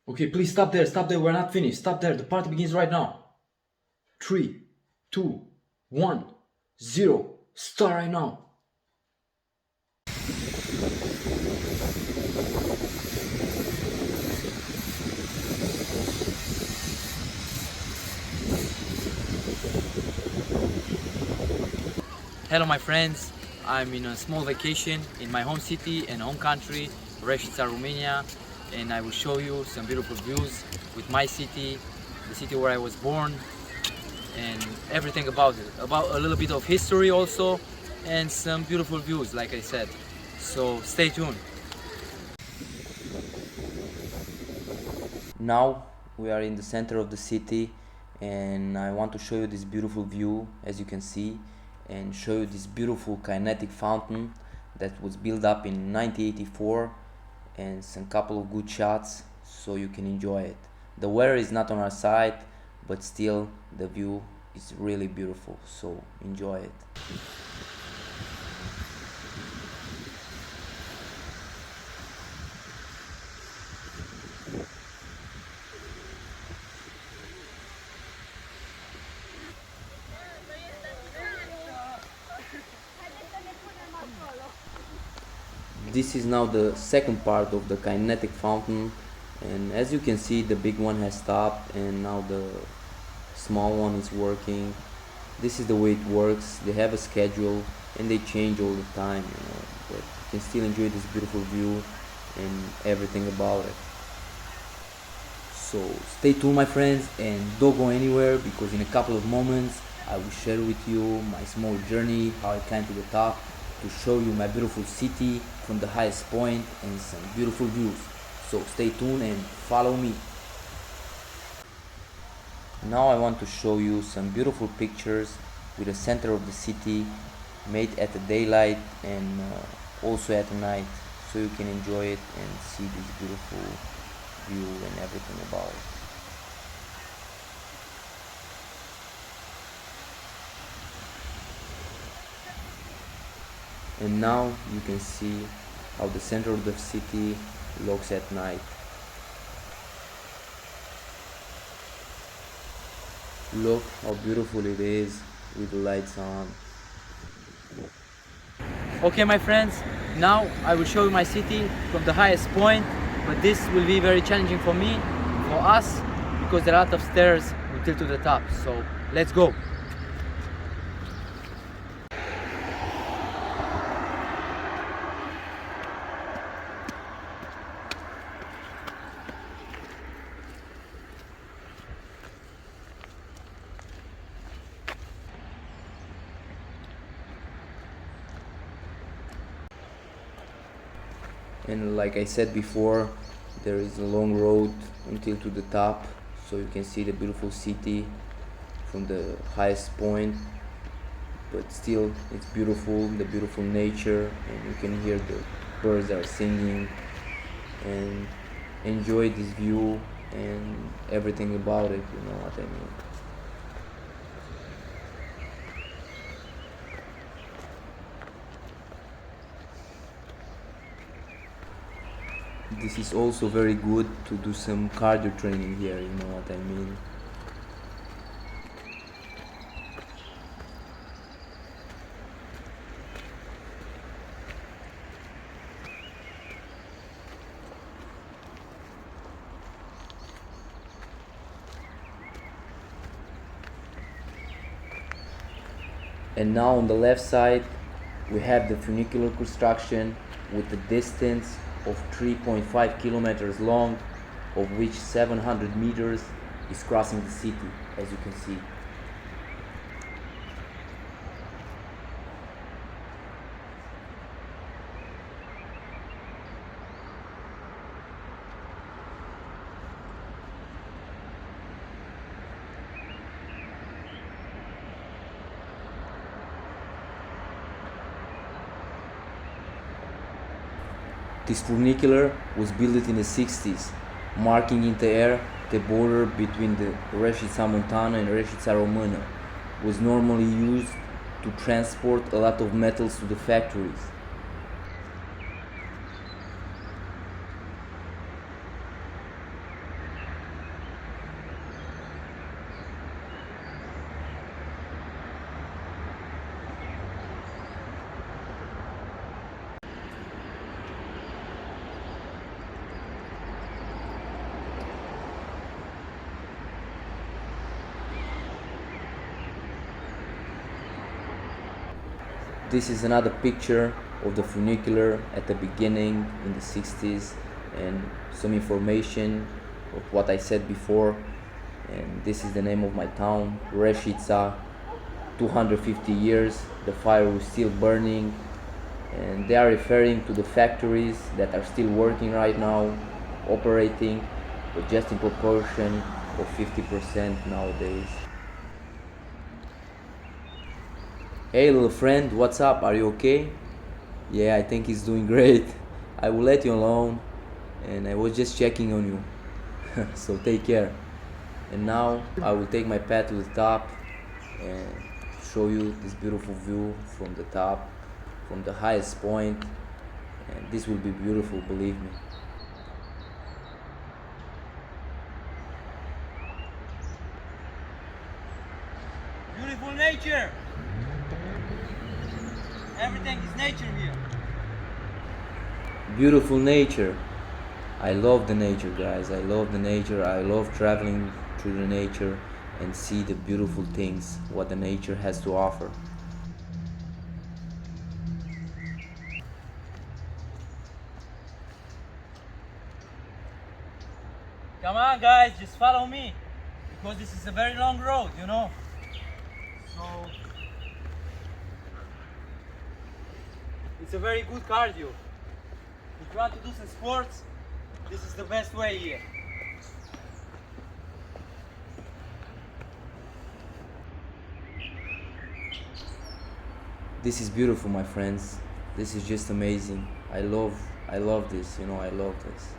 Okay, please stop there, we're not finished. Stop there, the party begins right now. 3, 2, 1, 0. Start right now. Hello my friends, I'm in a small vacation in my home city and home country, Reșița, Romania, and I will show you some beautiful views with my city, the city where I was born, and everything about it, about a little bit of history also, and some beautiful views like I said. So stay tuned. Now we are in the center of the city and I want to show you this beautiful view, as you can see, and show you this beautiful kinetic fountain that was built up in 1984, and some couple of good shots so you can enjoy it. The weather is not on our side, but still the view is really beautiful, so enjoy it. This is now the second part of the kinetic fountain, and as you can see the big one has stopped and now the small one is working. This is the way it works. They have a schedule and they change all the time, but you can still enjoy this beautiful view and everything about it. So stay tuned my friends, and don't go anywhere, because in a couple of moments I will share with you my small journey, how I climbed to the top, to show you my beautiful city from the highest point and some beautiful views. So stay tuned and follow me. Now I want to show you some beautiful pictures with the center of the city made at the daylight and also at night, so you can enjoy it and see this beautiful view and everything about it. And now you can see how the center of the city looks at night. Look how beautiful it is with the lights on. Okay my friends, now I will show you my city from the highest point, but this will be very challenging for me, for us, because there are a lot of stairs until to the top, so let's go. And like I said before, there is a long road until to the top, so you can see the beautiful city from the highest point, but still it's beautiful, the beautiful nature, and you can hear the birds are singing, and enjoy this view and everything about it, you know what I mean. This is also very good to do some cardio training here, you know what I mean. And now on the left side we have the funicular construction with a distance of 3.5 kilometers long, of which 700 meters is crossing the city, as you can see. This funicular was built in the 60s, marking in the air the border between the Reșița Montana and Reșița Română. Was normally used to transport a lot of metals to the factories. This is another picture of the funicular at the beginning in the 60s, and some information of what I said before. And this is the name of my town, Reshitsa. 250 years the fire was still burning, and they are referring to the factories that are still working right now, operating, but just in proportion of 50% nowadays. Hey little friend, what's up? Are you okay? Yeah, I think he's doing great. I will let you alone, and I was just checking on you. So take care. And now I will take my pet to the top and show you this beautiful view from the top, from the highest point, and this will be beautiful, believe me. Beautiful nature. Everything is nature here. Beautiful nature. I love the nature, guys. I love the nature. I love traveling through the nature and see the beautiful things what the nature has to offer. Come on, guys, just follow me because this is a very long road, you know. So it's a very good cardio. If you want to do some sports, this is the best way here. This is beautiful, my friends. This is just amazing. I love this, I love this.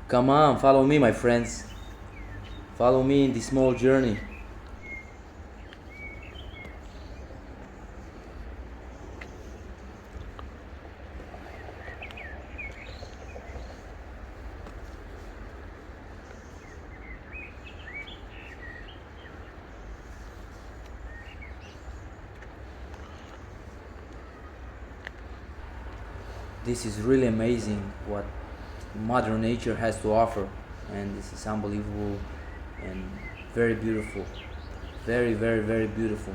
Come on, follow me, my friends. Follow me in this small journey. This is really amazing what Mother Nature has to offer, and this is unbelievable and very beautiful. Very, very, very beautiful.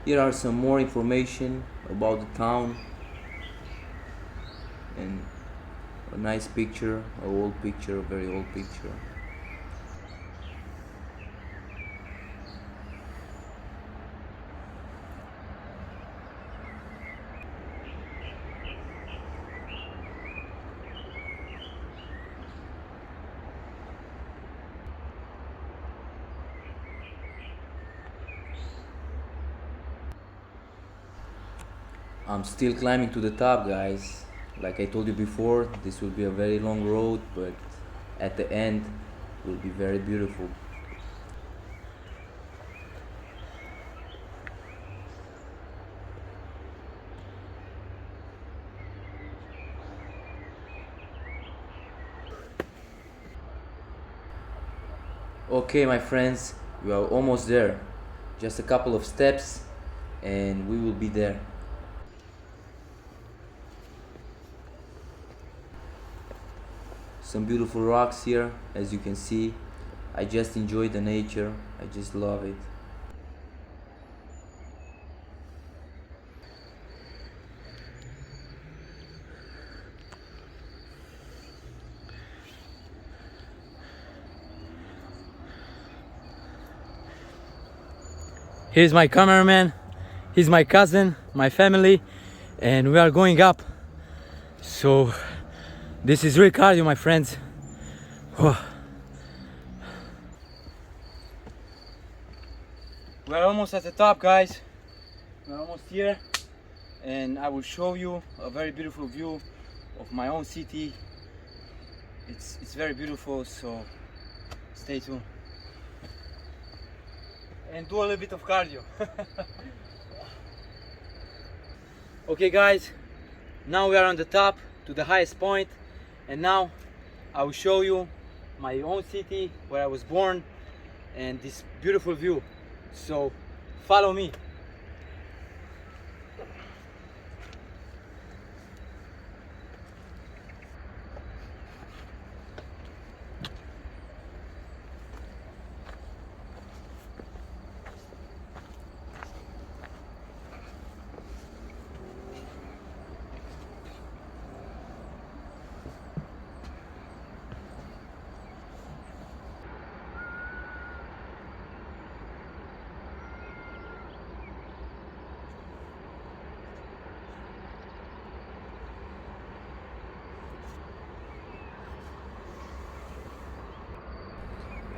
Here are some more information about the town and a nice picture, a old picture, a very old picture. I'm still climbing to the top, guys. Like I told you before, this will be a very long road, but at the end will be very beautiful. Okay, my friends, we are almost there. Just a couple of steps and we will be there. Some beautiful rocks here, as you can see. I just enjoy the nature, I just love it. Here's my cameraman. He's my cousin, my family, and we are going up. So this is real cardio, my friends. Whew. We're almost at the top, guys. We're almost here, and I will show you a very beautiful view of my own city. It's very beautiful, so stay tuned and do a little bit of cardio. Okay guys, now we are on the top to the highest point, and now I will show you my own city where I was born and this beautiful view. So follow me.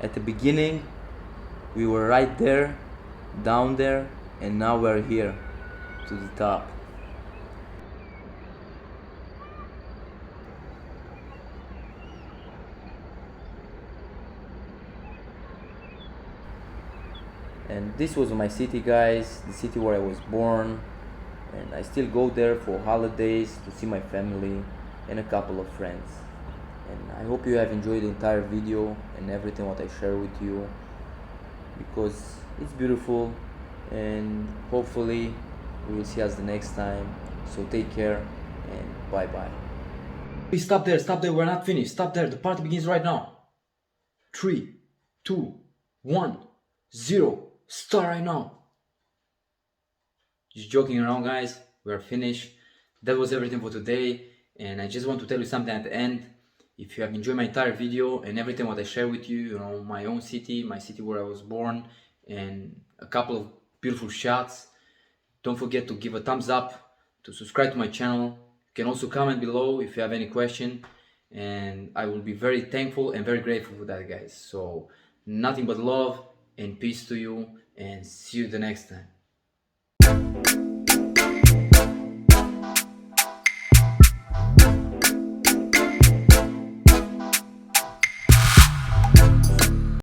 At the beginning, we were right there, down there, and now we're here, to the top. And this was my city, guys, the city where I was born, and I still go there for holidays to see my family and a couple of friends. And I hope you have enjoyed the entire video and everything what I share with you, because it's beautiful, and hopefully we will see us the next time. So take care and bye bye. Please stop there, we're not finished. Stop there, the party begins right now. 3, 2, 1, 0. Start right now. Just joking around, guys. We are finished. That was everything for today, and I just want to tell you something at the end. If you have enjoyed my entire video and everything what I share with you, you know, my own city, my city where I was born, and a couple of beautiful shots, don't forget to give a thumbs up, to subscribe to my channel. You can also comment below if you have any question, and I will be very thankful and very grateful for that, guys. So nothing but love and peace to you, and see you the next time.